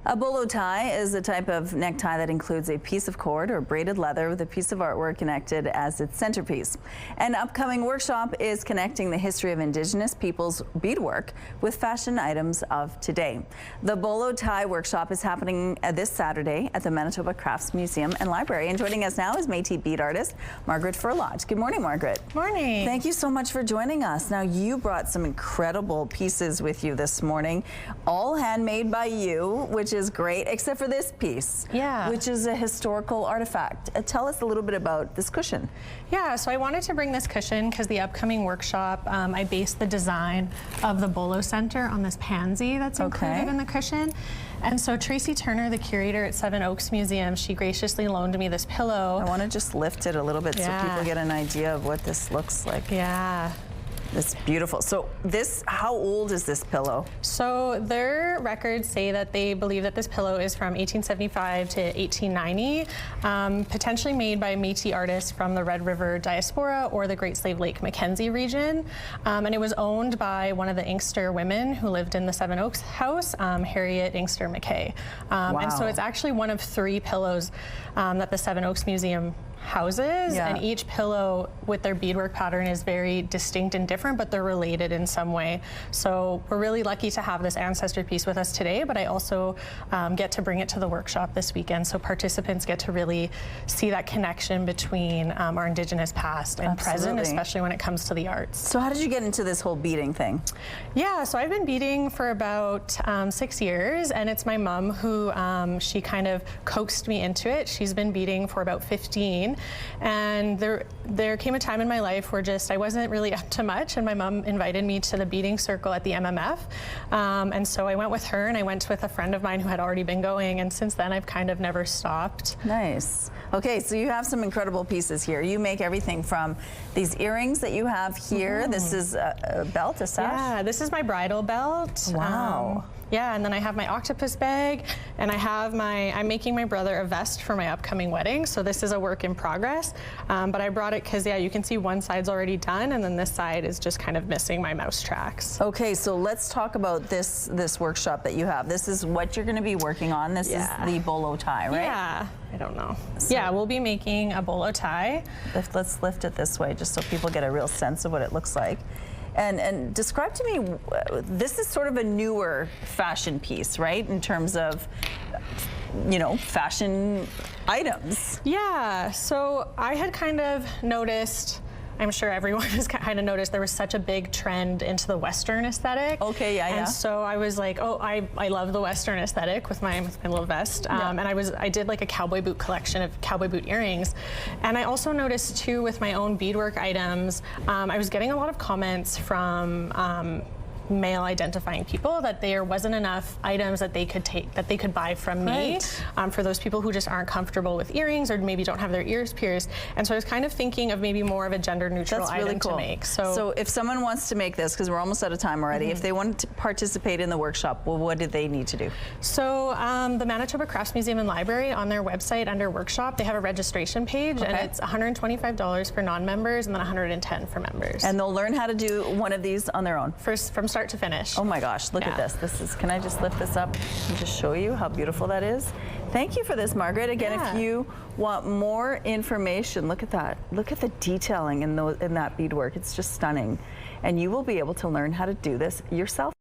A bolo tie is a type of necktie that includes a piece of cord or braided leather with a piece of artwork connected as its centerpiece. An upcoming workshop is connecting the history of Indigenous peoples' beadwork with fashion items of today. The bolo tie workshop is happening this Saturday at the Manitoba Crafts Museum and Library. And joining us now is Metis bead artist Margaret Firlotte. Good morning, Margaret. Morning. Thank you so much for joining us. Now, you brought some incredible pieces with you this morning, all handmade by you, which is great, except for this piece, which is a historical artifact. Tell us a little bit about this cushion. Yeah, so I wanted to bring this cushion because the upcoming workshop, I based the design of the Bolo Center on this pansy that's included in the cushion. And so Tracy Turner, the curator at Seven Oaks Museum, she graciously loaned me this pillow. I want to just lift it a little bit so people get an idea of what this looks like. Yeah. It's beautiful. So this, how old is this pillow? So their records say that they believe that this pillow is from 1875 to 1890, potentially made by Metis artists from the Red River Diaspora or the Great Slave Lake Mackenzie region. And it was owned by one of the Inkster women who lived in the Seven Oaks house, Harriet Inkster McKay. And so it's actually one of 3 pillows that the Seven Oaks Museum houses, and each pillow with their beadwork pattern is very distinct and different, but they're related in some way. So we're really lucky to have this ancestor piece with us today, but I also get to bring it to the workshop this weekend, so participants get to really see that connection between our Indigenous past and present, especially when it comes to the arts. So how did you get into this whole beading thing? Yeah, so I've been beading for about 6 years, and it's my mom who she kind of coaxed me into it. She's been beading for about 15. And there came a time in my life where I wasn't really up to much, and my mom invited me to the beading circle at the MMF. And so I went with her, and I went with a friend of mine who had already been going, and since then I've kind of never stopped. Nice. Okay, so you have some incredible pieces here. You make everything from these earrings that you have here. This is a belt, a sash? Yeah, this is my bridal belt. Wow. Yeah, and then I have my octopus bag, and I'm making my brother a vest for my upcoming wedding, so this is a work in progress. But I brought it because, you can see one side's already done, and then this side is just kind of missing my mouse tracks. Okay, so let's talk about this workshop that you have. This is what you're going to be working on. This is the bolo tie, right? Yeah, I don't know. So we'll be making a bolo tie. Let's lift it this way just so people get a real sense of what it looks like. And describe to me, this is sort of a newer fashion piece, right? In terms of, fashion items. Yeah, so I had kind of noticed, I'm sure everyone has kind of noticed, there was such a big trend into the Western aesthetic. Okay, And so I was like, oh, I love the Western aesthetic with my little vest. And I did like a cowboy boot collection of cowboy boot earrings. And I also noticed too with my own beadwork items, I was getting a lot of comments from male identifying people that there wasn't enough items that they could buy from me for those people who just aren't comfortable with earrings or maybe don't have their ears pierced. And so I was kind of thinking of maybe more of a gender neutral item to make. So if someone wants to make this, because we're almost out of time already, if they want to participate in the workshop, well, what do they need to do? So the Manitoba Crafts Museum and Library, on their website under workshop, they have a registration page, and it's $125 for non-members and then $110 for members. And they'll learn how to do one of these on their own? From start to finish. Oh my gosh, look at this. Can I just lift this up and just show you how beautiful that is? Thank you for this, Margaret. Again, if you want more information, look at that. Look at the detailing in that beadwork. It's just stunning. And you will be able to learn how to do this yourself.